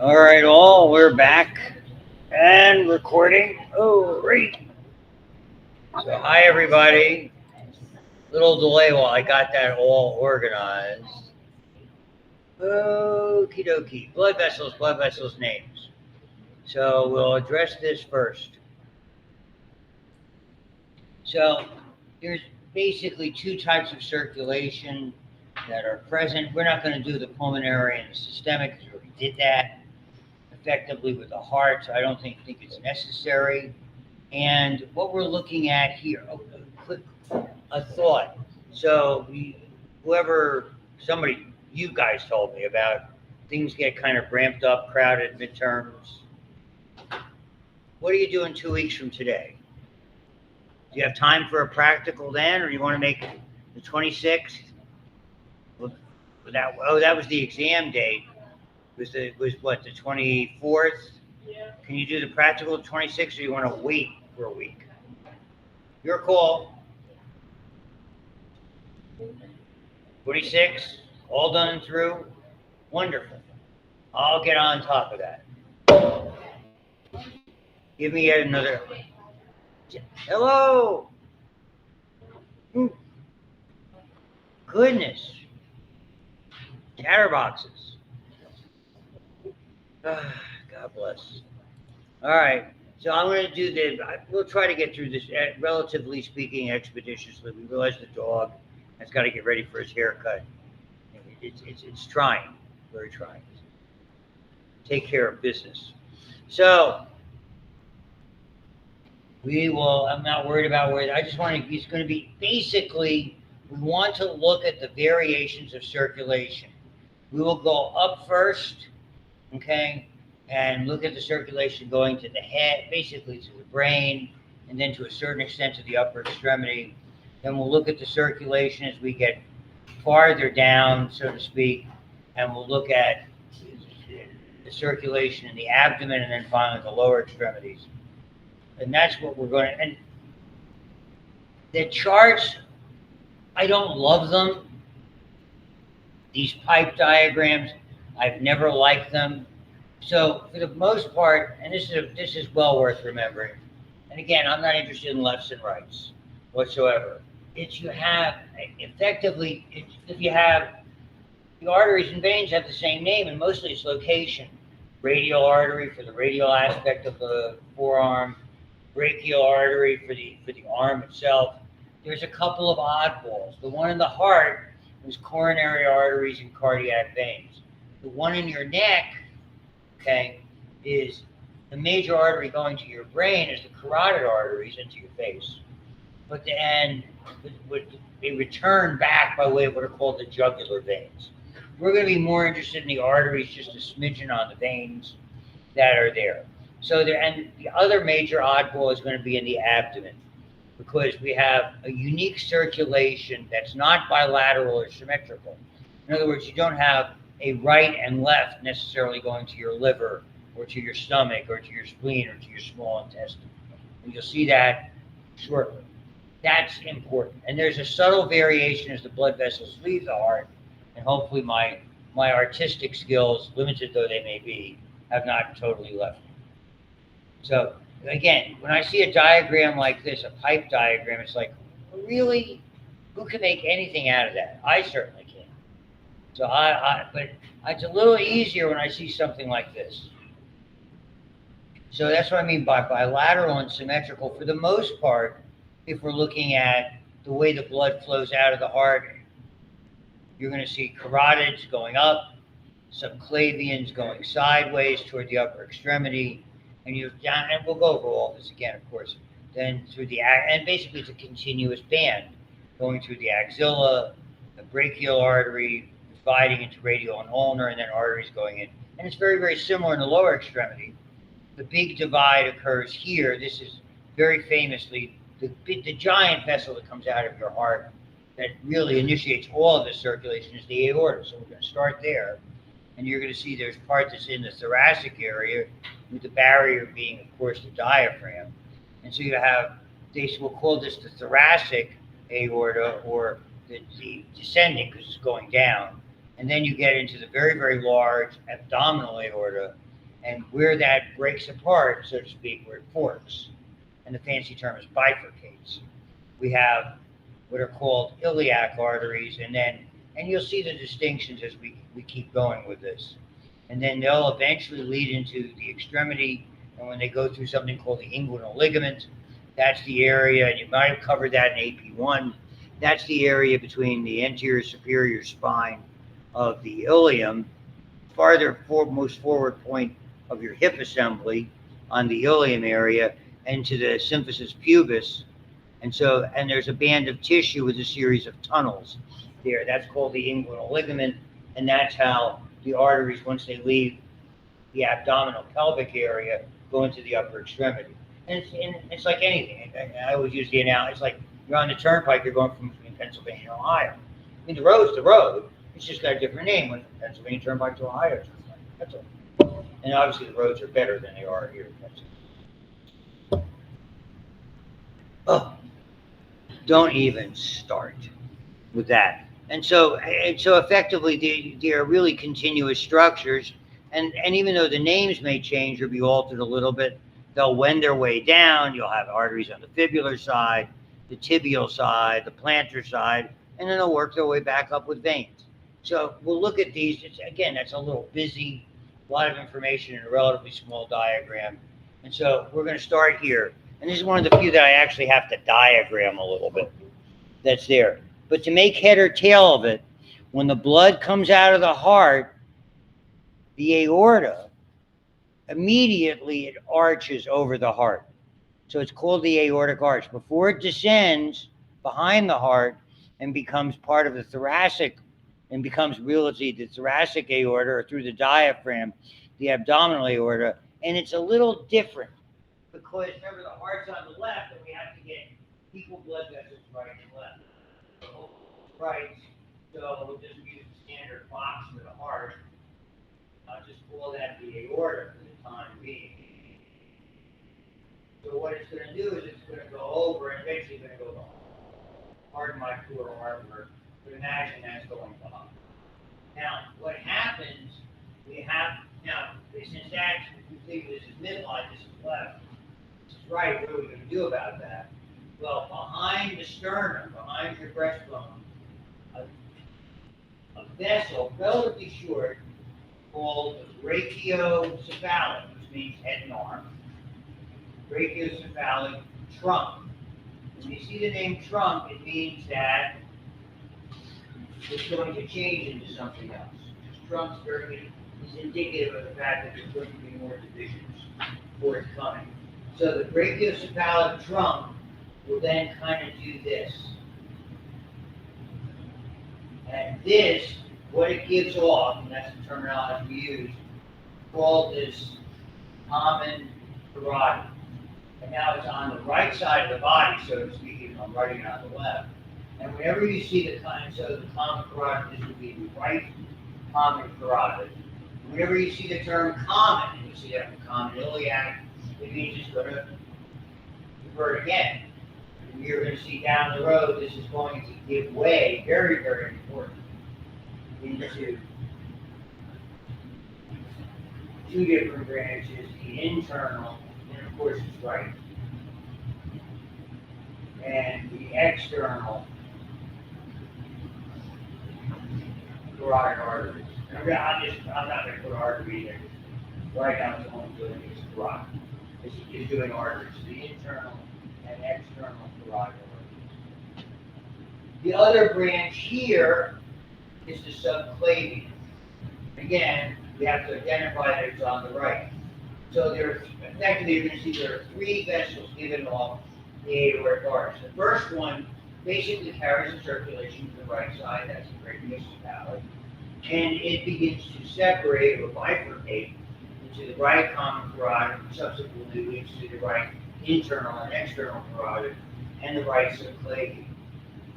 All right, all, we're back and recording. Oh, great. So, hi, everybody. Little delay while I got that all organized. Okie dokie. Blood vessels, names. So, we'll address this first. So, there's basically two types of circulation that are present. We're not going to do the pulmonary and the systemic because we already did that effectively with the heart, so I don't think it's necessary. And what we're looking at here, a thought. So you guys told me about things get kind of ramped up, crowded midterms. What are you doing 2 weeks from today? Do you have time for a practical then, or do you want to make the 26th? That was the exam date. Was what, the 24th? Yeah. Can you do the practical 26th, or you want to wait for a week? Your call. 46, all done and through. Wonderful. I'll get on top of that. Give me yet another. Hello. Goodness. Chatterboxes. God bless. All right. So I'm going to do this. We'll try to get through this, relatively speaking, expeditiously. We realize the dog has got to get ready for his haircut. It's trying, very trying. Take care of business. So I'm not worried about where. I just want to. It's going to be basically. We want to look at the variations of circulation. We will go up first, okay, and look at the circulation going to the head, basically to the brain, and then to a certain extent to the upper extremity. Then we'll look at the circulation as we get farther down, so to speak, and we'll look at the circulation in the abdomen, and then finally the lower extremities. And that's what we're going to. And the charts, I don't love them. These pipe diagrams, I've never liked them. So for the most part, and this is well worth remembering. And again, I'm not interested in lefts and rights whatsoever. If you have the arteries and veins have the same name, and mostly it's location. Radial artery for the radial aspect of the forearm, brachial artery for the arm itself. There's a couple of oddballs. The one in the heart is coronary arteries and cardiac veins. The one in your neck, okay, is the major artery going to your brain is the carotid arteries into your face. But they return back by way of what are called the jugular veins. We're going to be more interested in the arteries, just a smidgen on the veins that are there. So and the other major oddball is going to be in the abdomen, because we have a unique circulation that's not bilateral or symmetrical. In other words, you don't have a right and left necessarily going to your liver or to your stomach or to your spleen or to your small intestine. And you'll see that shortly. That's important. And there's a subtle variation as the blood vessels leave the heart, and hopefully my artistic skills, limited though they may be, have not totally left me. So again, when I see a diagram like this, a pipe diagram, it's like, really? Who can make anything out of that? I certainly can. So but it's a little easier when I see something like this. So that's what I mean by bilateral and symmetrical. For the most part, if we're looking at the way the blood flows out of the heart, you're going to see carotids going up, subclavians going sideways toward the upper extremity, and we'll go over all this again, of course. Then and basically it's a continuous band going through the axilla, the brachial artery, dividing into radial and ulnar, and then arteries going in. And it's very, very similar in the lower extremity. The big divide occurs here. This is very famously the giant vessel that comes out of your heart that really initiates all of the circulation is the aorta. So we're going to start there. And you're going to see there's part that's in the thoracic area, with the barrier being, of course, the diaphragm. And so you have, we'll call this the thoracic aorta, or the descending, because it's going down. And then you get into the very, very large abdominal aorta, And where that breaks apart, so to speak, where it forks, and the fancy term is bifurcates, we have what are called iliac arteries, and you'll see the distinctions as we keep going with this. And then they'll eventually lead into the extremity, and when they go through something called the inguinal ligament, that's the area, and you might have covered that in AP1, that's the area between the anterior superior spine of the ilium, most forward point of your hip assembly on the ilium area, and to the symphysis pubis. And there's a band of tissue with a series of tunnels there. That's called the inguinal ligament, and that's how the arteries, once they leave the abdominal pelvic area, go into the upper extremity. And it's like anything. I always use the analogy. It's like you're on the turnpike. You're going from between Pennsylvania and Ohio. I mean, the road's the road. It's just got a different name. When from Pennsylvania Turnpike to Ohio Turnpike. That's all. And obviously, the roads are better than they are here in Pennsylvania. Oh, don't even start with that. And so effectively, they are really continuous structures. And even though the names may change or be altered a little bit, they'll wend their way down. You'll have arteries on the fibular side, the tibial side, the plantar side, and then they'll work their way back up with veins. So we'll look at these. Again, that's a little busy, a lot of information in a relatively small diagram. And so we're going to start here. And this is one of the few that I actually have to diagram a little bit that's there. But to make head or tail of it, when the blood comes out of the heart, the aorta, immediately it arches over the heart. So it's called the aortic arch. Before it descends behind the heart and becomes part of the thoracic, and becomes really the thoracic aorta, or through the diaphragm, the abdominal aorta. And it's a little different because remember, the heart's on the left, and we have to get equal blood vessels right and left. Right, so we'll just use the standard box for the heart. I'll just call that the aorta for the time being. So what it's going to do is it's going to go over, and eventually going to go behind. Pardon my poor artwork, but imagine that's going behind. Now, what happens, since that's, if you think this is midline, this is left, this is right, what are we going to do about that? Well, behind the sternum, behind your breastbone, a vessel, relatively short, called brachiocephalic, which means head and arm, brachiocephalic trunk. When you see the name trunk, it means that it's going to change into something else. Trunk is indicative of the fact that there's going to be more divisions forthcoming. So the brachiocephalic trunk will then kind of do this. And this, what it gives off, and that's the terminology we use, called this common carotid. And now it's on the right side of the body, so to speak, even though I'm writing it on the left. And whenever you see the common carotid, this would be the right common carotid. Whenever you see the term common, and you see that with common iliac, it means it's going to revert again. And you're going to see down the road, this is going to give way, very, very important, into two different branches, the internal, and of course it's right, and the external carotid arteries. I'm not going to put artery there. Right now it's only doing is carotid. It's doing arteries, the internal and external carotid arteries. The other branch here is the subclavian. Again, we have to identify that it's on the right. So effectively, you're going to see there are three vessels given off the aortic arch. The first one basically carries the circulation to the right side, that's the brachiocephalic, and it begins to separate or bifurcate into the right common carotid, and subsequently leads to the right internal and external carotid, and the right subclavian.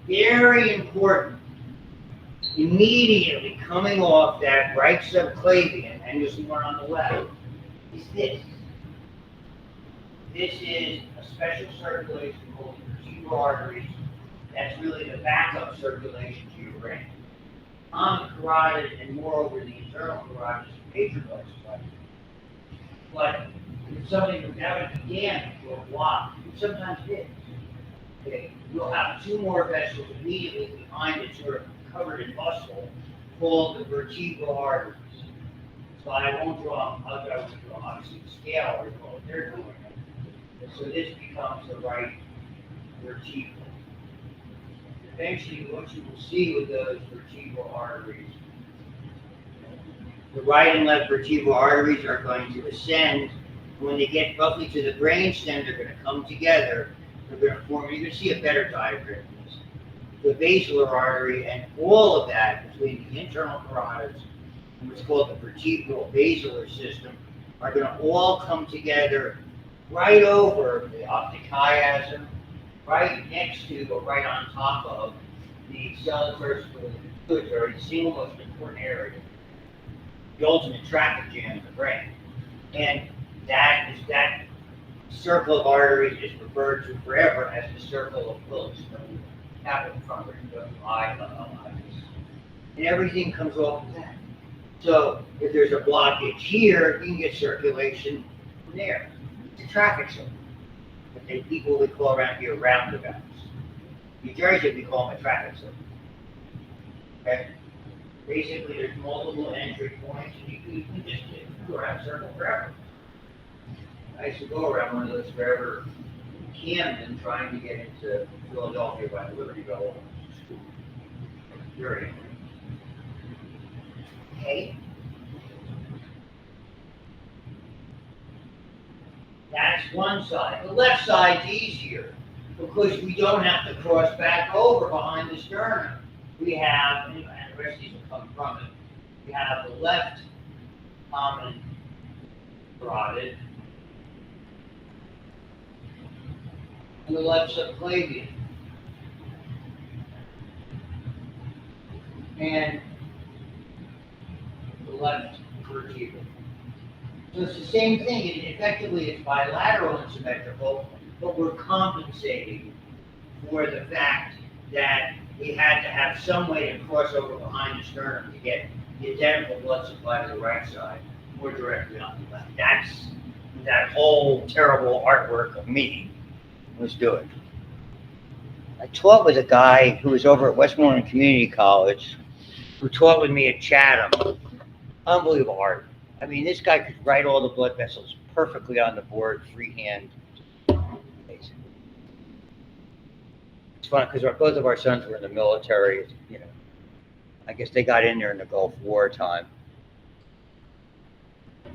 Very important. Immediately coming off that right subclavian, and you'll see one on the left, is this. This is a special circulation called the vertebral arteries. That's really the backup circulation to your brain. Common carotid, and moreover the internal carotid, is a major blood supply. something that would be damaged or blocked. Sometimes it is. Okay, we'll have two more vessels immediately behind it, sort of covered in muscle, called the vertebral arteries. So I won't draw them, I'll draw obviously the scale or what they're doing. And so this becomes the right vertebral. Eventually, what you will see with those vertebral arteries, the right and left vertebral arteries are going to ascend. When they get roughly to the brainstem, they're going to come together. They're going to form, you're going to see a better diagram of this. The basilar artery and all of that between the internal carotids and what's called the vertebral basilar system are going to all come together right over the optic chiasm, right next to or right on top of the cell-first pituitary, the single most important area, the ultimate traffic jam in the brain. And that circle of arteries is referred to forever as the circle of Willis. Capital from where you go, and everything comes off of that. So if there's a blockage here, you can get circulation from there. It's a traffic circle. But they people would call around here roundabouts. New Jersey, we call them a traffic circle. Okay? Basically, there's multiple entry points, and you can just go around a circle forever. I used to go around one of those forever Camden trying to get into Philadelphia by the Liberty Bell. Very angry. Okay. That's one side. The left side's easier because we don't have to cross back over behind the sternum. We have, and the rest of these will come from it, we have the left common carotid and the left subclavian. And the left vertebral. So it's the same thing. Effectively, it's bilateral and symmetrical, but we're compensating for the fact that we had to have some way to cross over behind the sternum to get the identical blood supply to the right side more directly on the left. That's that whole terrible artwork of me was doing. I taught with a guy who was over at Westmoreland Community College, who taught with me at Chatham. Unbelievable art. I mean, this guy could write all the blood vessels perfectly on the board, freehand. Basically. It's fun because both of our sons were in the military. You know, I guess they got in there in the Gulf War time.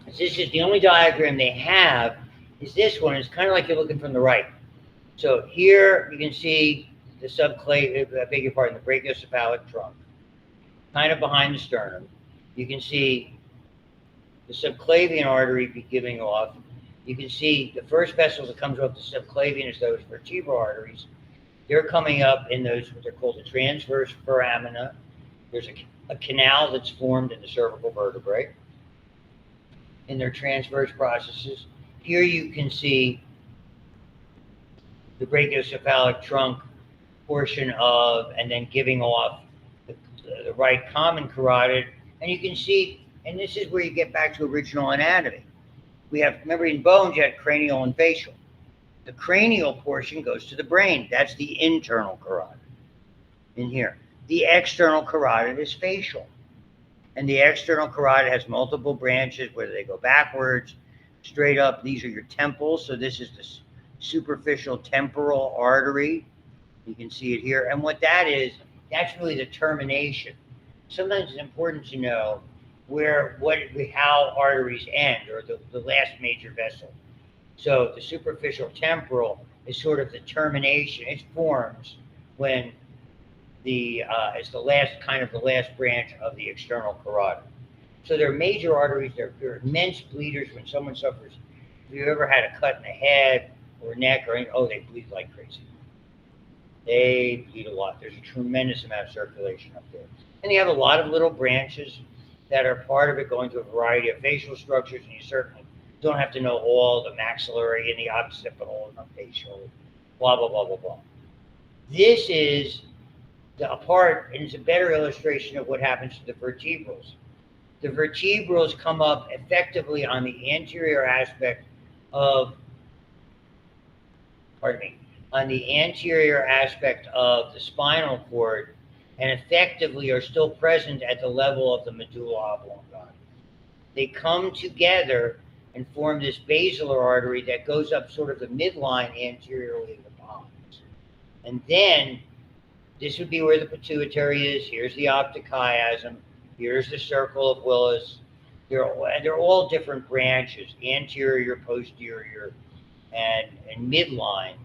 This is the only diagram they have. Is this one? It's kind of like you're looking from the right. So here you can see the subclavian, I beg your pardon, the brachiocephalic trunk, kind of behind the sternum. You can see the subclavian artery be giving off. You can see the first vessel that comes off the subclavian is those vertebral arteries. They're coming up in those, what they're called the transverse foramina. There's a canal that's formed in the cervical vertebrae in their transverse processes. Here you can see the brachiocephalic trunk portion of, and then giving off the right common carotid. And you can see, and this is where you get back to original anatomy. We have, remember in bones, you had cranial and facial. The cranial portion goes to the brain. That's the internal carotid in here. The external carotid is facial. And the external carotid has multiple branches, whether they go backwards, straight up. These are your temples. So this is the superficial temporal artery. You can see it here. And what that is, that's really the termination. Sometimes it's important to know how arteries end, or the last major vessel. So the superficial temporal is sort of the termination. It forms when it's the last branch of the external carotid. So they're major arteries. They're immense bleeders when someone suffers. If you ever had a cut in the head or neck or anything, they bleed like crazy. They bleed a lot. There's a tremendous amount of circulation up there. And you have a lot of little branches that are part of it, going to a variety of facial structures, and you certainly don't have to know all the maxillary and the occipital and the facial, blah, blah, blah, blah, blah. This is a part, and it's a better illustration of what happens to the vertebrals. The vertebrals come up effectively on the anterior aspect of, pardon me, on the anterior aspect of the spinal cord, and effectively are still present at the level of the medulla oblongata. They come together and form this basilar artery that goes up sort of the midline anteriorly of the pons. And then this would be where the pituitary is. Here's the optic chiasm. Here's the circle of Willis. They're all different branches, anterior, posterior, and midline.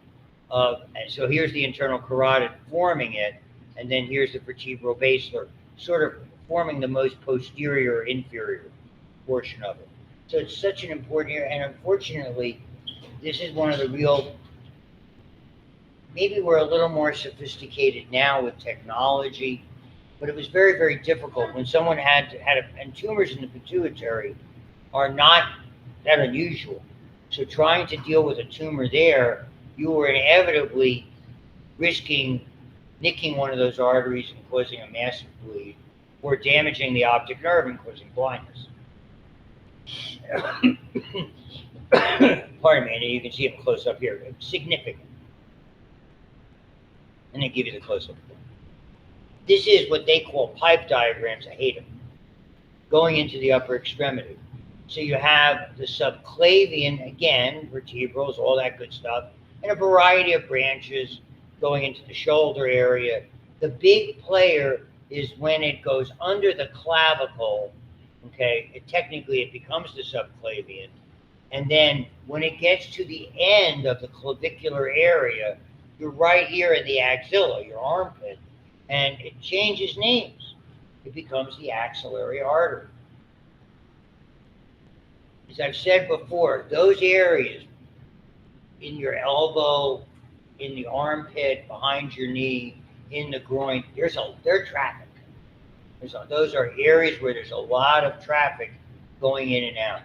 And so here's the internal carotid forming it, and then here's the vertebral basilar, sort of forming the most posterior inferior portion of it. So it's such an important area, and unfortunately, this is one of the real, maybe we're a little more sophisticated now with technology, but it was very, very difficult when someone and tumors in the pituitary are not that unusual. So trying to deal with a tumor there, you were inevitably risking nicking one of those arteries and causing a massive bleed, or damaging the optic nerve and causing blindness. Pardon me, and you can see it close up here. Significant. And they give you the close up. This is what they call pipe diagrams. I hate them. Going into the upper extremity. So you have the subclavian, again, vertebrals, all that good stuff, and a variety of branches going into the shoulder area. The big player is when it goes under the clavicle, okay? Technically, it becomes the subclavian. And then when it gets to the end of the clavicular area, you're right here in the axilla, your armpit, and it changes names. It becomes the axillary artery. As I've said before, those areas in your elbow, in the armpit, behind your knee, in the groin, they're traffic. Those are areas where there's a lot of traffic going in and out.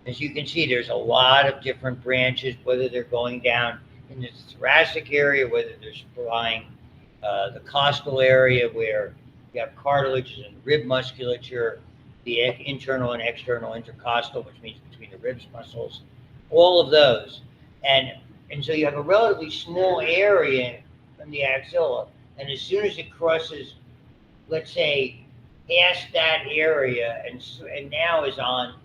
As you can see, there's a lot of different branches, whether they're going down in the thoracic area, whether they're supplying the costal area where you have cartilages and rib musculature, the internal and external intercostal, which means between the ribs muscles, all of those. And so you have a relatively small area from the axilla, and as soon as it crosses, let's say, past that area and now is on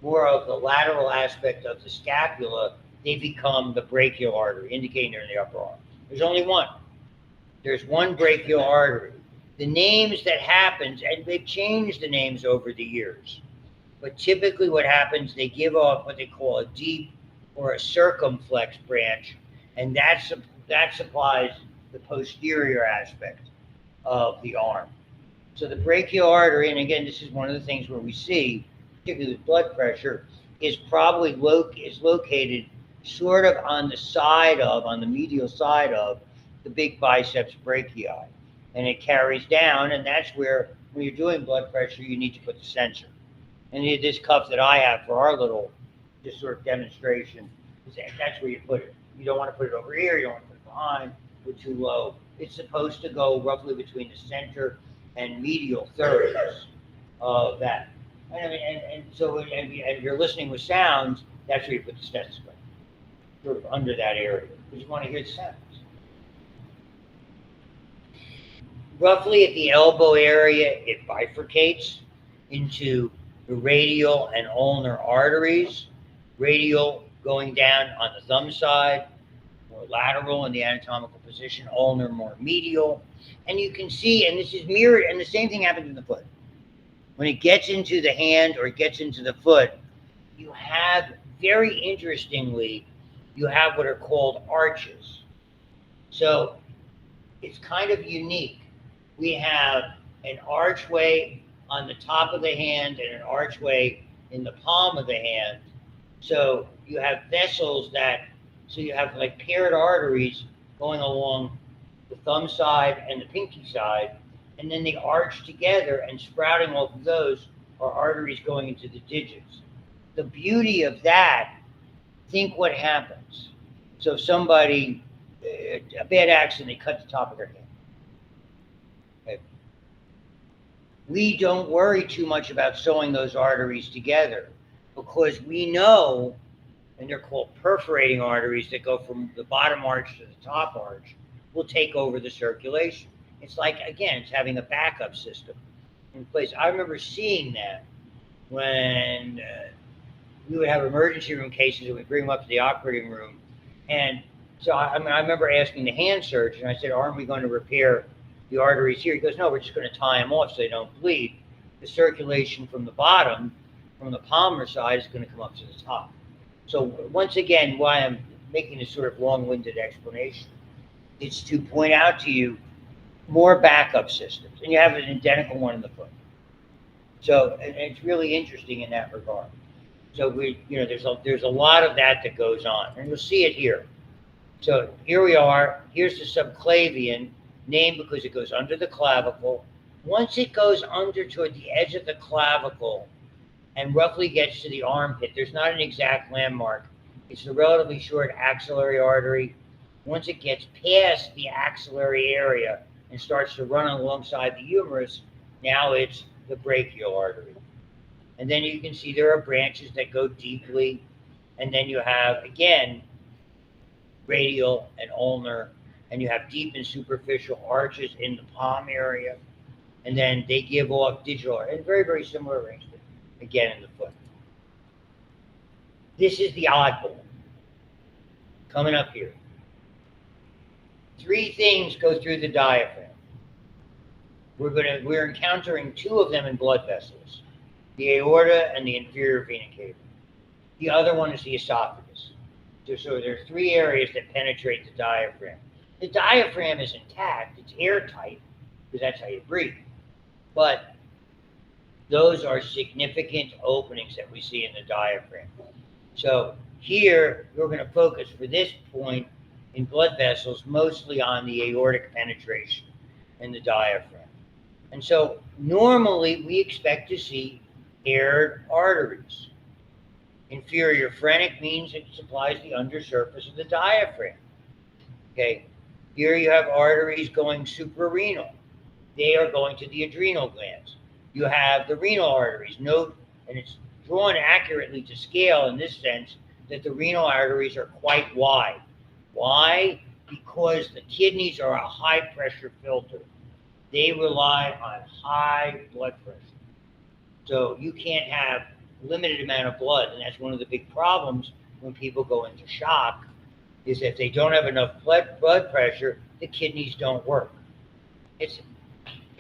more of the lateral aspect of the scapula, they become the brachial artery, indicating they're in the upper arm. There's only one. There's one brachial artery. The names that happens, and they've changed the names over the years, but typically what happens, they give off what they call a deep or a circumflex branch, and that supplies the posterior aspect of the arm. So the brachial artery, and again, this is one of the things where we see, particularly with blood pressure, is probably located sort of on the medial side of the big biceps brachii. And it carries down, and that's where, when you're doing blood pressure, you need to put the sensor. And this cuff that I have for our little, just sort of demonstration, that's where you put it. You don't want to put it over here, you don't want to put it behind, or too low. It's supposed to go roughly between the center and medial thirds of that. And so if you're listening with sounds, that's where you put the stethoscope, sort of under that area, because you want to hear the sounds. Roughly at the elbow area, it bifurcates into the radial and ulnar arteries. Radial going down on the thumb side, more lateral in the anatomical position, ulnar more medial. And you can see, and this is mirrored, and the same thing happens in the foot. When it gets into the hand or it gets into the foot, you have, very interestingly, you have what are called arches. So it's kind of unique. We have an archway on the top of the hand and an archway in the palm of the hand. So you have vessels so you have like paired arteries going along the thumb side and the pinky side, and then they arch together, and sprouting off of those are arteries going into the digits. The beauty of that, think what happens. So somebody, a bad accident, they cut the top of their hand. Okay. We don't worry too much about sewing those arteries together, because we know, and they're called perforating arteries that go from the bottom arch to the top arch, will take over the circulation. It's like, again, it's having a backup system in place. I remember seeing that when we would have emergency room cases and we'd bring them up to the operating room. And so, I remember asking the hand surgeon, I said, aren't we going to repair the arteries here? He goes, no, we're just going to tie them off so they don't bleed. The circulation from the bottom, from the palmar side, is going to come up to the top. So once again, why I'm making this sort of long-winded explanation is to point out to you more backup systems. And you have an identical one in the foot. So, and it's really interesting in that regard. So there's a lot of that goes on, and you'll see it here. So here we are. Here's the subclavian, named because it goes under the clavicle. Once it goes under toward the edge of the clavicle and roughly gets to the armpit, there's not an exact landmark. It's a relatively short axillary artery. Once it gets past the axillary area and starts to run alongside the humerus, now it's the brachial artery. And then you can see there are branches that go deeply. And then you have, again, radial and ulnar. And you have deep and superficial arches in the palm area. And then they give off digital, and very, very similar arrangement, again, in the foot. This is the oddball coming up here. 3 things go through the diaphragm. We're encountering 2 of them in blood vessels, the aorta and the inferior vena cava. The other one is the esophagus. So there are 3 areas that penetrate the diaphragm. The diaphragm is intact, it's airtight, because that's how you breathe. But those are significant openings that we see in the diaphragm. So here, we're going to focus for this point in blood vessels mostly on the aortic penetration in the diaphragm. And so normally we expect to see aired arteries. Inferior phrenic means it supplies the undersurface of the diaphragm. Okay, here you have arteries going suprarenal. They are going to the adrenal glands. You have the renal arteries. Note, and it's drawn accurately to scale in this sense, that the renal arteries are quite wide. Why? Because the kidneys are a high pressure filter. They rely on high blood pressure. So you can't have limited amount of blood, and that's one of the big problems when people go into shock, is if they don't have enough blood pressure, the kidneys don't work. It's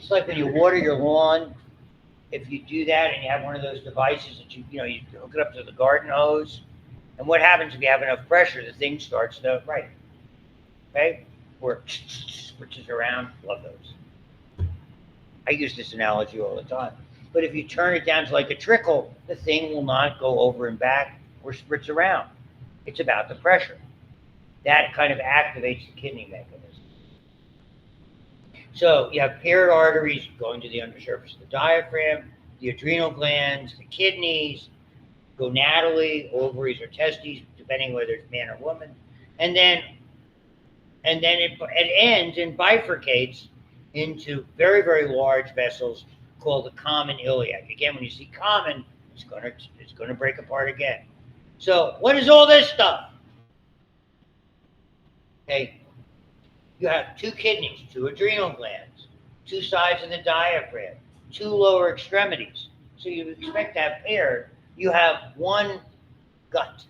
like when you water your lawn. If you do that and you have one of those devices that you hook it up to the garden hose, and what happens if you have enough pressure? The thing starts to right, okay, or switches around. Love those. I use this analogy all the time. But if you turn it down to like a trickle, the thing will not go over and back or spritz around. It's about the pressure. That kind of activates the kidney mechanism. So you have paired arteries going to the undersurface of the diaphragm, the adrenal glands, the kidneys, gonadally, ovaries or testes, depending whether it's man or woman. And then it ends and bifurcates into very, very large vessels called the common iliac. Again, when you see common, it's going to break apart again. So what is all this stuff? Okay, you have 2 kidneys, 2 adrenal glands, 2 sides of the diaphragm, 2 lower extremities. So you expect to have paired. You have 1 gut.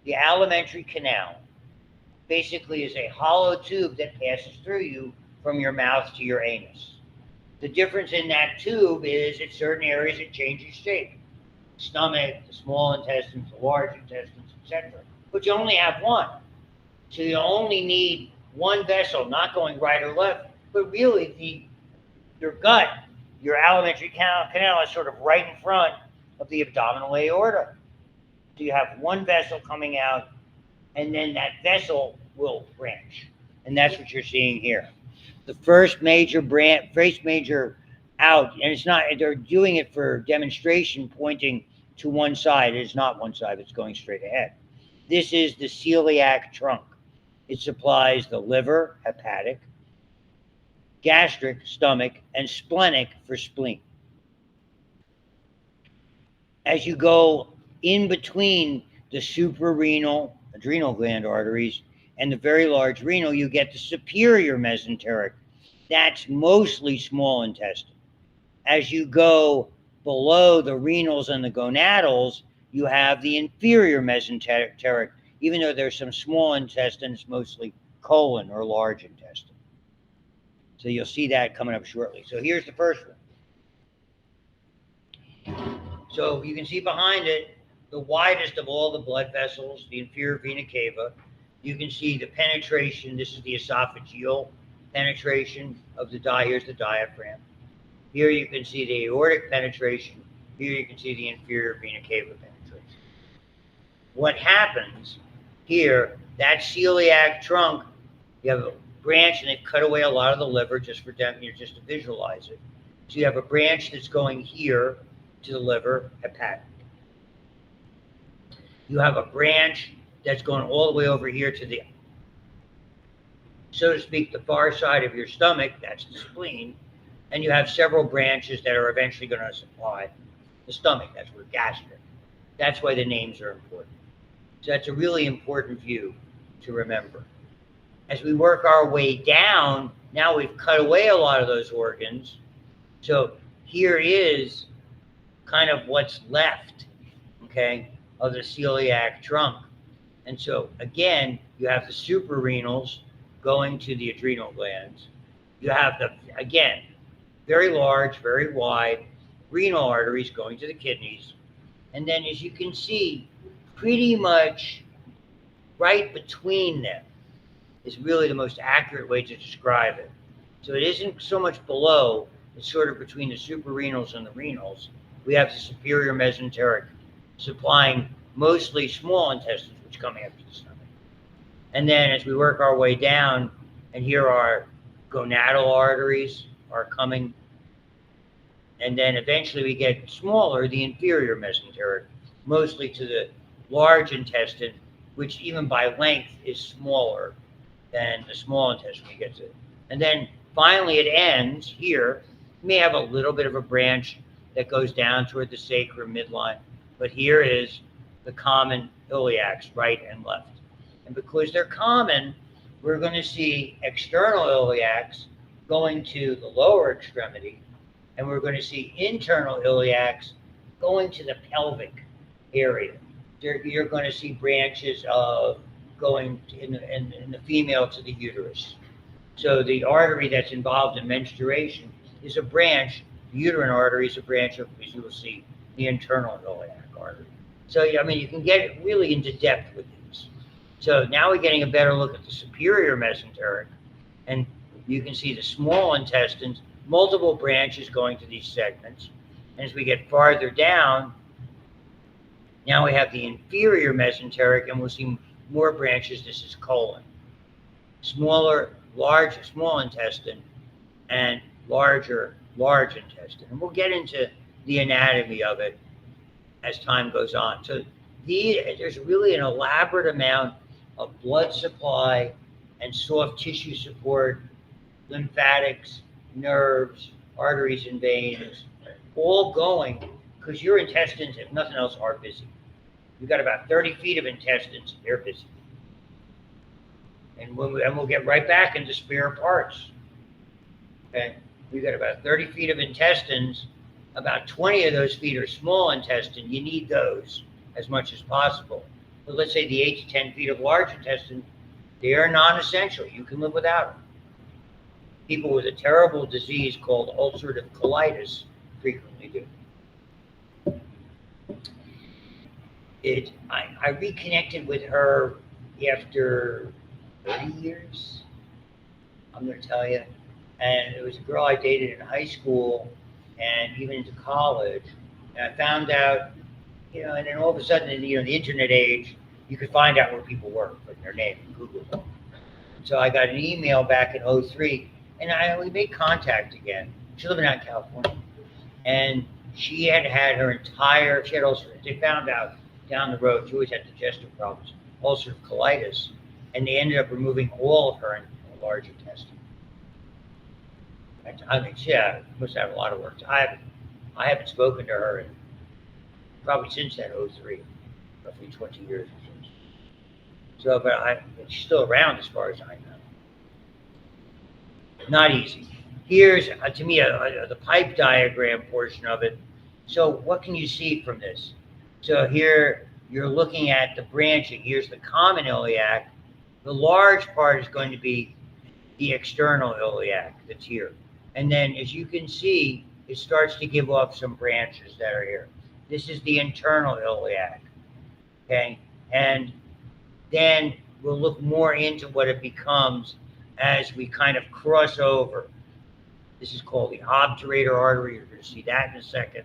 The alimentary canal basically is a hollow tube that passes through you from your mouth to your anus. The difference in that tube is at certain areas it changes shape. Stomach, the small intestines, the large intestines, etc. But you only have 1. So you only need 1 vessel, not going right or left, but really your gut, your alimentary canal is sort of right in front of the abdominal aorta. So you have 1 vessel coming out, and then that vessel will branch. And that's what you're seeing here. The first major out, and it's not, they're doing it for demonstration, pointing to one side. It's not one side, it's going straight ahead. This is the celiac trunk. It supplies the liver, hepatic, gastric, stomach, and splenic for spleen. As you go in between the suprarenal, adrenal gland arteries and the very large renal, you get the superior mesenteric. That's mostly small intestine. As you go below the renals and the gonadals, you have the inferior mesenteric, even though there's some small intestine, it's mostly colon or large intestine. So you'll see that coming up shortly. So here's the first one. So you can see behind it, the widest of all the blood vessels, the inferior vena cava. You can see the penetration. This is the esophageal penetration of the here's the diaphragm. Here you can see the aortic penetration. Here you can see the inferior vena cava penetration. What happens here, that celiac trunk, you have a branch and they cut away a lot of the liver just for them, just to visualize it. So you have a branch that's going here to the liver, hepatic. You have a branch that's going all the way over here to the, so to speak, the far side of your stomach, that's the spleen. And you have several branches that are eventually going to supply the stomach. That's where gastric. That's why the names are important. So that's a really important view to remember. As we work our way down, now we've cut away a lot of those organs. So here is kind of what's left, okay, of the celiac trunk. And so again, you have the suprarenals going to the adrenal glands. You have the, again, very large, very wide renal arteries going to the kidneys. And then as you can see, pretty much right between them is really the most accurate way to describe it. So it isn't so much below, it's sort of between the suprarenals and the renals. We have the superior mesenteric supplying mostly small intestines, which come after the stomach. And then as we work our way down, and here our gonadal arteries are coming, and then eventually we get smaller, the inferior mesenteric, mostly to the large intestine, which even by length is smaller than the small intestine we get to. And then finally it ends here. You may have a little bit of a branch that goes down toward the sacrum midline, but here is the common iliacs, right and left. And because they're common, we're going to see external iliacs going to the lower extremity, and we're going to see internal iliacs going to the pelvic area. You're going to see branches of going in the female to the uterus. So the artery that's involved in menstruation is a branch. The uterine artery is a branch of, as you will see, the internal iliac artery. So, I mean, you can get really into depth with these. So now we're getting a better look at the superior mesenteric, and you can see the small intestines, multiple branches going to these segments. And as we get farther down, now we have the inferior mesenteric, and we'll see more branches. This is colon. Smaller, large, small intestine, and larger, large intestine. And we'll get into the anatomy of it as time goes on. So there's really an elaborate amount of blood supply and soft tissue support, lymphatics, nerves, arteries and veins, all going, because your intestines, if nothing else, are busy. You've got about 30 feet of intestines, they're busy. And we'll get right back into spare parts. Okay, we've got about 30 feet of intestines. About 20 of those feet are small intestine. You need those as much as possible. But let's say the 8 to 10 feet of large intestine, they are non-essential. You can live without them. People with a terrible disease called ulcerative colitis frequently do. I reconnected with her after 30 years, I'm going to tell you. And it was a girl I dated in high school and even into college. And I found out, and then all of a sudden, in the internet age, you could find out where people work, put their name in Google. So I got an email back in 2003, and we made contact again. She's living out in California. And she had her entire, she had ulcerative, they found out down the road, she always had digestive problems, ulcerative colitis, and they ended up removing all of her large intestine. I mean, she must have a lot of work. I haven't spoken to her in probably since that '03, roughly 20 years. So, but it's still around as far as I know. Not easy. Here's, to me, the pipe diagram portion of it. So what can you see from this? So here you're looking at the branching. Here's the common iliac. The large part is going to be the external iliac that's here. And then as you can see, it starts to give off some branches that are here. This is the internal iliac, okay? And then we'll look more into what it becomes as we kind of cross over. This is called the obturator artery. You're going to see that in a second.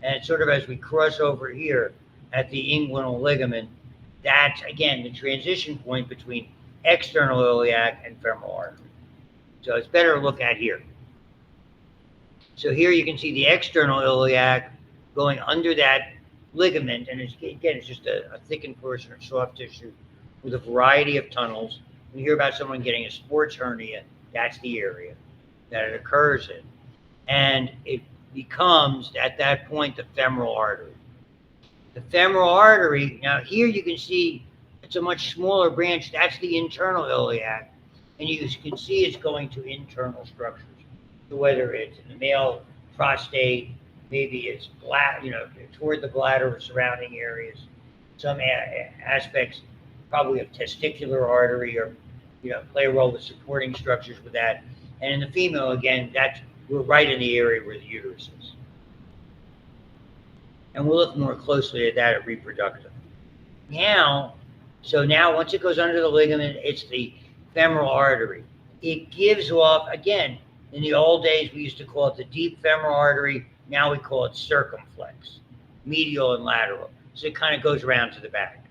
And sort of as we cross over here at the inguinal ligament, that's, again, the transition point between external iliac and femoral artery. So it's better to look at here. So here you can see the external iliac going under that ligament. And it's just a thickened portion of soft tissue with a variety of tunnels. When you hear about someone getting a sports hernia, that's the area that it occurs in. And it becomes, at that point, the femoral artery. The femoral artery, now here you can see it's a much smaller branch. That's the internal iliac. And you can see it's going to internal structures. So whether it's in the male prostate, maybe it's toward the bladder or surrounding areas. Some aspects probably of testicular artery or, play a role with supporting structures with that. And in the female, again, we're right in the area where the uterus is. And we'll look more closely at that at reproductive. Now, once it goes under the ligament, it's the femoral artery. It gives off, again, in the old days, we used to call it the deep femoral artery. Now we call it circumflex, medial and lateral. So it kind of goes around to the back.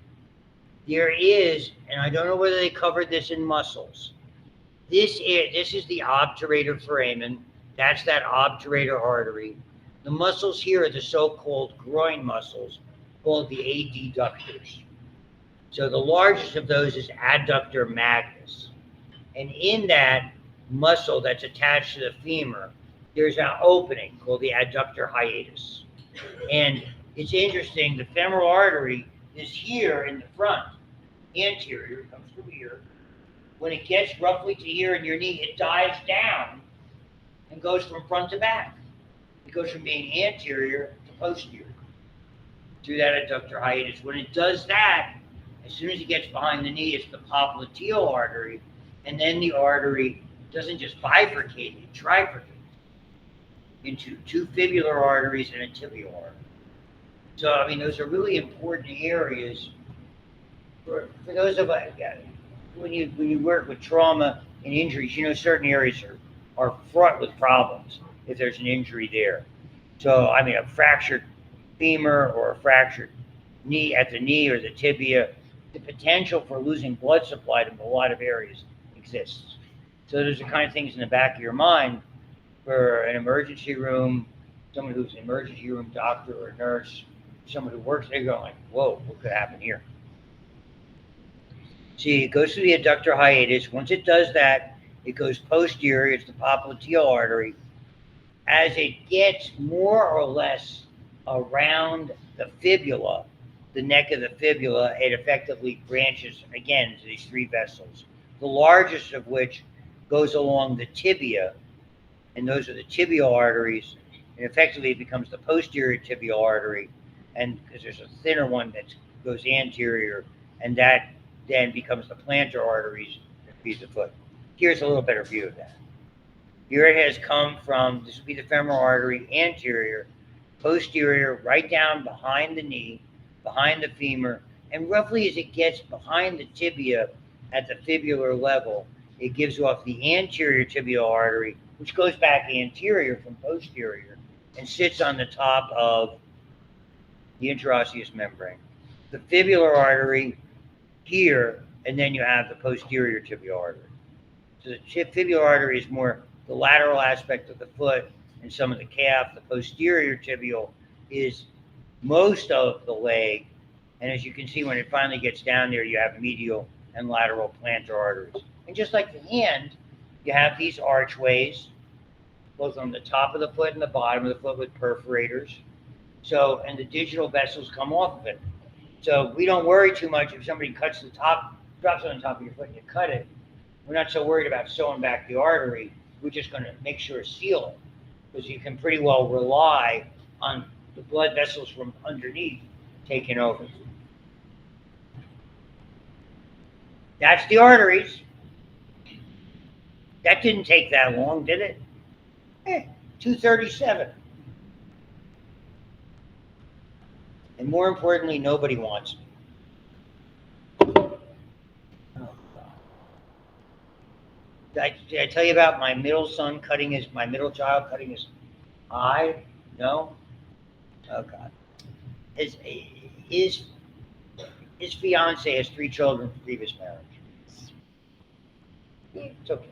There is, and I don't know whether they covered this in muscles. This is the obturator foramen. That's that obturator artery. The muscles here are the so-called groin muscles, called the adductors. So the largest of those is adductor magnus. And in that muscle that's attached to the femur, there's an opening called the adductor hiatus. And it's interesting, the femoral artery is here in the front, anterior, it comes through here. When it gets roughly to here in your knee, it dives down and goes from front to back. It goes from being anterior to posterior through that adductor hiatus. When it does that, as soon as it gets behind the knee, it's the popliteal artery, and then the artery doesn't just bifurcate, it trifurcates into two fibular arteries and a tibial artery. So, I mean, those are really important areas for those of us. When you work with trauma and injuries, certain areas are fraught with problems if there's an injury there. So, I mean, a fractured femur or a fractured knee at the knee or the tibia, the potential for losing blood supply to a lot of areas exists. So those are kind of things in the back of your mind for an emergency room, someone who's an emergency room doctor or nurse, someone who works there going like, whoa, what could happen here? See, it goes through the adductor hiatus. Once it does that, it goes posterior. It's the popliteal artery. As it gets more or less around the fibula, the neck of the fibula, it effectively branches again into these three vessels, the largest of which goes along the tibia, and those are the tibial arteries, and effectively it becomes the posterior tibial artery, and because there's a thinner one that goes anterior, and that then becomes the plantar arteries that feed the foot. Here's a little better view of that. Here it has come from, this would be the femoral artery, anterior, posterior, right down behind the knee, behind the femur, and roughly as it gets behind the tibia at the fibular level, it gives off the anterior tibial artery, which goes back anterior from posterior and sits on the top of the interosseous membrane. The fibular artery here, and then you have the posterior tibial artery. So the fibular artery is more the lateral aspect of the foot and some of the calf. The posterior tibial is most of the leg. And as you can see, when it finally gets down there, you have medial and lateral plantar arteries. And just like the hand, you have these archways, both on the top of the foot and the bottom of the foot with perforators. So, and the digital vessels come off of it. So we don't worry too much if somebody cuts the top, drops it on top of your foot and you cut it. We're not so worried about sewing back the artery. We're just going to make sure to seal it, because you can pretty well rely on the blood vessels from underneath taking over. That's the arteries. That didn't take that long, did it? 237. And more importantly, nobody wants me. Oh, did I tell you about my middle child cutting his eye? No? Oh, God. His, his, his fiance has 3 children from previous marriage. It's okay.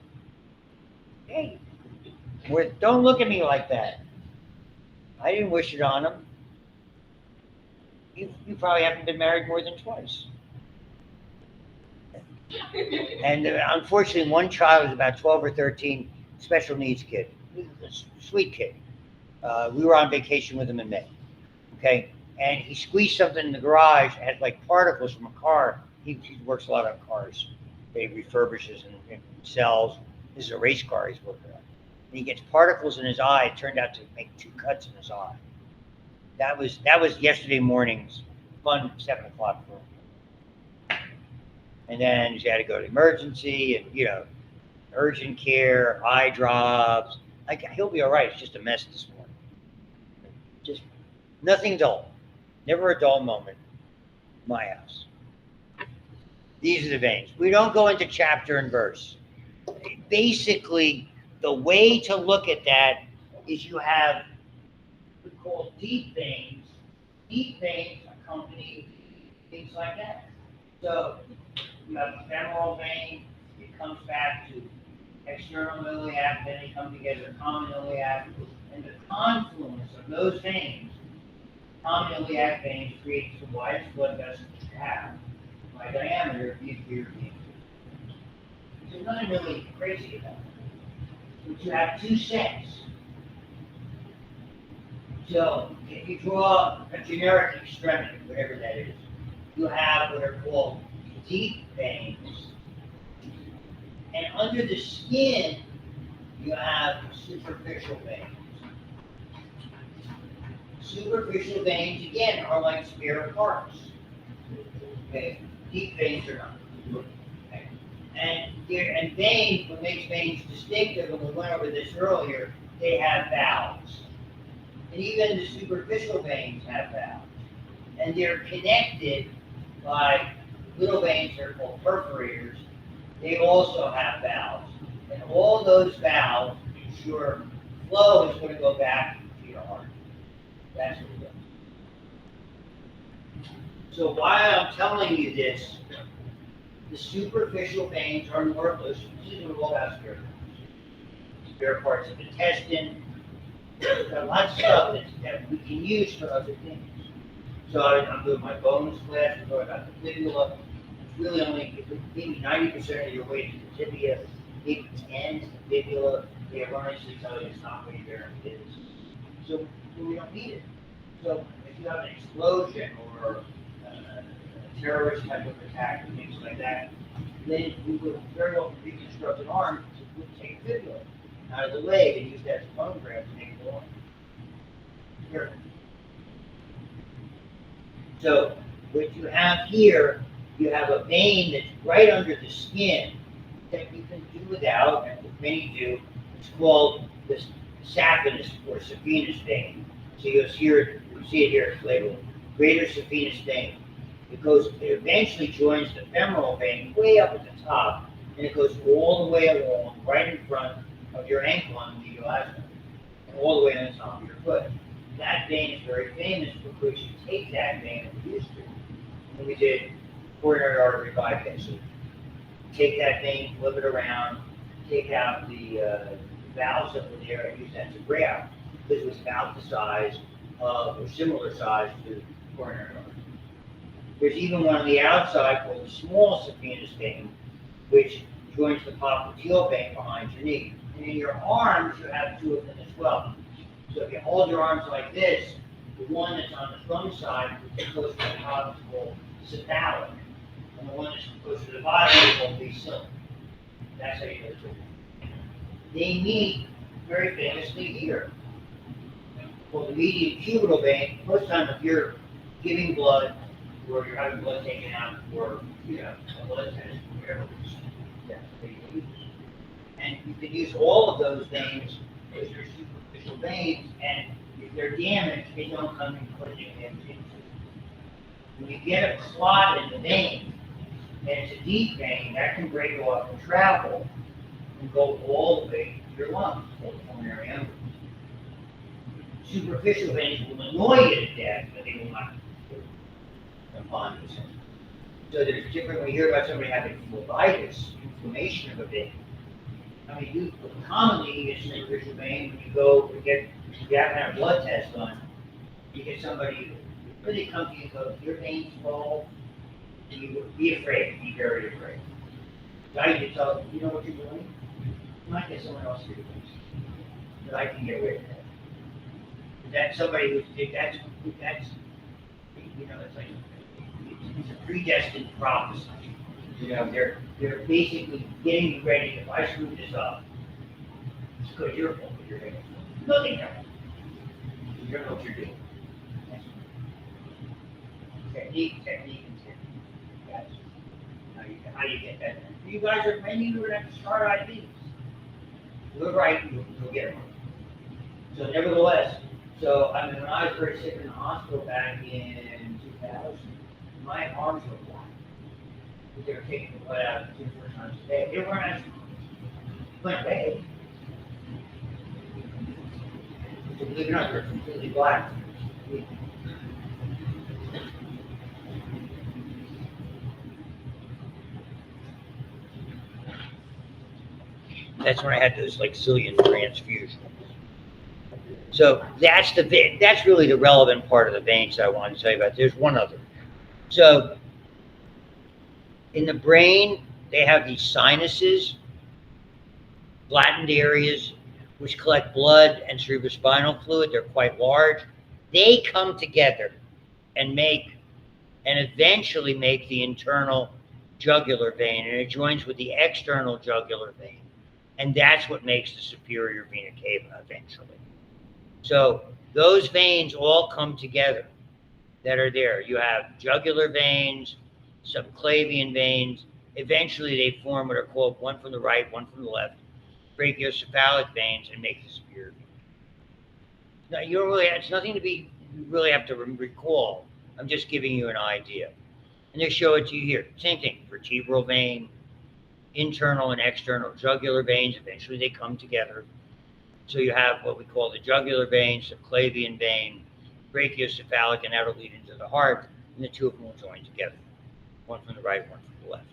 Hey, don't look at me like that. I didn't wish it on him. You probably haven't been married more than twice. And unfortunately, one child was about 12 or 13, special needs kid, sweet kid. We were on vacation with him in May. Okay, and he squeezed something in the garage, had like particles from a car. He works a lot on cars. He refurbishes and sells. This is a race car he's working on. And he gets particles in his eye. It turned out to make 2 cuts in his eye. That was yesterday morning's fun 7 o'clock for him. And then she had to go to emergency and urgent care, eye drops. He'll be all right. It's just a mess this morning. Just nothing dull. Never a dull moment. My house. These are the veins. We don't go into chapter and verse. Basically, the way to look at that is you have what we call deep veins. Deep veins accompany things like that. So you have a femoral vein. It comes back to external iliac, then they come together, common iliac, and the confluence of those veins, common iliac veins, creates the widest blood vessels you have by diameter. There's nothing really crazy about it. But you have 2 sets. So if you draw a generic extremity, whatever that is, you have what are called deep veins. And under the skin, you have superficial veins. Superficial veins, again, are like spare parts. Okay? Deep veins are not. Okay? And veins, what makes veins distinctive, and we went over this earlier, they have valves. And even the superficial veins have valves. And they're connected by little veins that are called perforators. They also have valves. And all those valves ensure flow is going to go back to your heart. That's what it does. So while I'm telling you this, the superficial veins are worthless. This is all about spare parts. Spare parts of the intestine. There's got lots of stuff that we can use for other things. So I'm doing my bones class. We're talking about the fibula. It's really only maybe 90% of your weight is the tibia, maybe 10 is the fibula. They erroneously tell you it's not weight bearing. It is. So we don't need it. So if you have an explosion or a terrorist type of attack and things like that, then we would very often reconstruct an arm to take a fibula out of the leg and use that as a bone graft to make it go on. Here. So what you have here, you have a vein that's right under the skin that you can do without, and what many do. It's called the saphenous or saphenous vein. So you'll see it here labeled greater saphenous vein. It eventually joins the femoral vein way up at the top, and it goes all the way along, right in front of your ankle on the medial aspect, and all the way on the top of your foot. That vein is very famous because you take that vein, and we used to, when we did coronary artery bypass. So take that vein, flip it around, take out the valves that were there, and use that to graft, because it was about the size of, or similar size to coronary artery. There's even one on the outside called the small saphenous vein, which joins the popliteal vein behind your knee. And in your arms, you have 2 of them as well. So if you hold your arms like this, The one that's on the front side, which is close to the top, is called cephalic. And the one that's close to the bottom is called basilic. That's how you go through it. They meet very famously here. Well, the median cubital vein, most times if you're giving blood or you're having blood taken out for, a blood test, whatever, that's what they use. And you can use all of those veins as your superficial veins, and if they're damaged, they don't come in closing into. When you get a clot in the vein, and it's a deep vein, that can break off and travel and go all the way to your lungs, called pulmonary embolism. Superficial veins will annoy you to death, but they will not respond to it. So there's different, when you hear about somebody having phlebitis, inflammation of a vein. I mean, you commonly get superficial vein when you go to get, you have to have a blood test done. You get somebody, when they come to you and go, your veins swell, and you would be afraid, be very afraid. So I used to tell them, you know what you're doing? You might get someone else to do this, but I can get away with that. That somebody who's, that's, it's like, it's a predestined prophecy. They're basically getting you ready. If I screw this up, it's because you're fault, but you're going to nothing else. You don't know what you're doing. Technique, and technique. That's how you get that. You guys are many who are at start ideas. You're right, you'll get them. So nevertheless, I mean, when I was very sick in the hospital back in 2000, my arms were black. They were taking the blood out 2 or 4 times a day. They weren't actually went away. So believe it or not, they're completely black. That's when I had those like zillion transfusions. So that's really the relevant part of the veins that I wanted to tell you about. There's one other. So in the brain, they have these sinuses, flattened areas, which collect blood and cerebrospinal fluid. They're quite large. They come together and eventually make the internal jugular vein, and it joins with the external jugular vein. And that's what makes the superior vena cava eventually. So those veins all come together that are there. You have jugular veins, subclavian veins. Eventually they form what are called, one from the right, one from the left, brachiocephalic veins, and make the superior vein. Now, it's nothing you really have to recall. I'm just giving you an idea. And they show it to you here. Same thing, vertebral vein, internal and external jugular veins. Eventually they come together. So you have what we call the jugular vein, subclavian vein, brachiocephalic, and that'll lead into the heart, and the two of them will join together. One from the right, one from the left.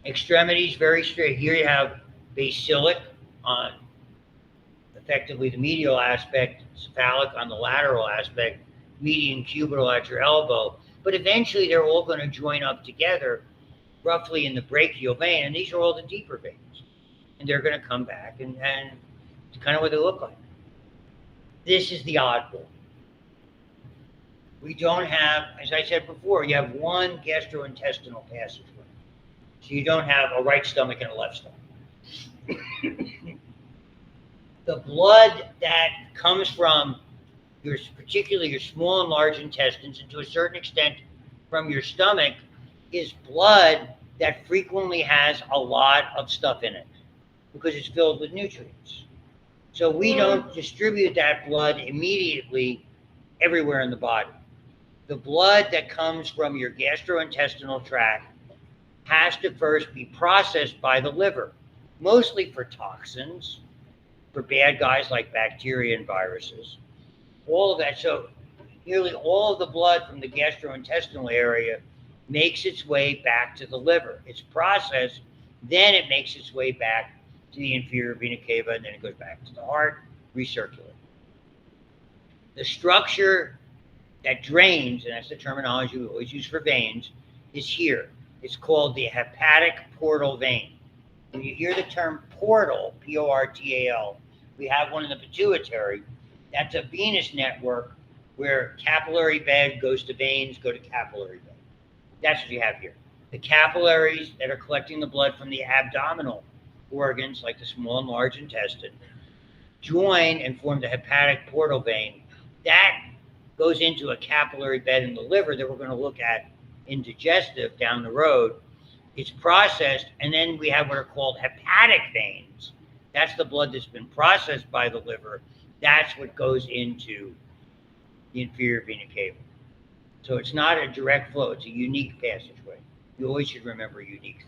Extremities, very straight. Here you have basilic on effectively the medial aspect, cephalic on the lateral aspect, median cubital at your elbow. But eventually they're all going to join up together roughly in the brachial vein, and these are all the deeper veins. And they're going to come back, and it's kind of what they look like. This is the oddball. We don't have, as I said before, you have one gastrointestinal passageway. So you don't have a right stomach and a left stomach. The blood that comes from particularly your small and large intestines, and to a certain extent from your stomach, is blood that frequently has a lot of stuff in it because it's filled with nutrients. So we don't distribute that blood immediately everywhere in the body. The blood that comes from your gastrointestinal tract has to first be processed by the liver, mostly for toxins, for bad guys like bacteria and viruses, all of that. So nearly all of the blood from the gastrointestinal area makes its way back to the liver. It's processed, then it makes its way back to the inferior vena cava, and then it goes back to the heart, recirculate. The structure that drains, and that's the terminology we always use for veins, is here. It's called the hepatic portal vein. When you hear the term portal, P-O-R-T-A-L, we have one in the pituitary. That's a venous network where capillary bed goes to veins, go to capillary bed. That's what you have here. The capillaries that are collecting the blood from the abdominal organs, like the small and large intestine, join and form the hepatic portal vein. That goes into a capillary bed in the liver that we're going to look at in digestive down the road. It's processed, and then we have what are called hepatic veins. That's the blood that's been processed by the liver. That's what goes into the inferior vena cava. So it's not a direct flow, it's a unique passageway. You always should remember unique.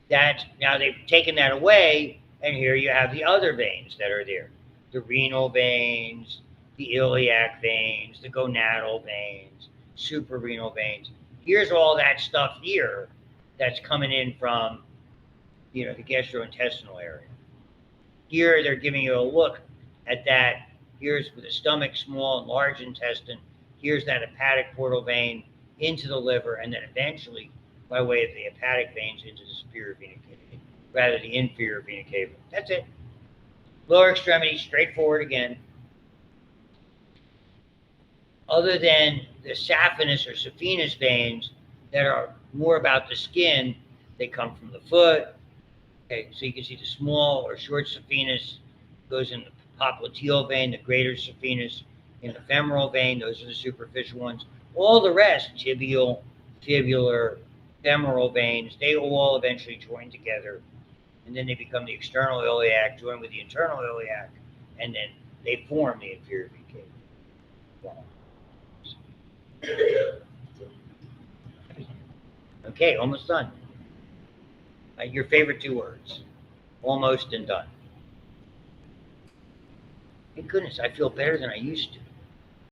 That now they've taken that away, and here you have the other veins that are there. The renal veins, the iliac veins, the gonadal veins, suprarenal veins. Here's all that stuff here that's coming in from the gastrointestinal area. Here they're giving you a look at that. Here's for the stomach, small and large intestine. Here's that hepatic portal vein into the liver, and then eventually, by way of the hepatic veins, into the superior vena cava, rather the inferior vena cava. That's it. Lower extremity, straightforward again. Other than the saphenous or saphenous veins that are more about the skin, they come from the foot. Okay, so you can see the small or short saphenous goes in the popliteal vein, the greater saphenous in the femoral vein. Those are the superficial ones. All the rest, tibial, fibular, femoral veins, they all eventually join together, and then they become the external iliac, join with the internal iliac, and then they form the inferior vena cava. Okay, almost done. Your favorite two words, almost and done. Thank goodness, I feel better than I used to.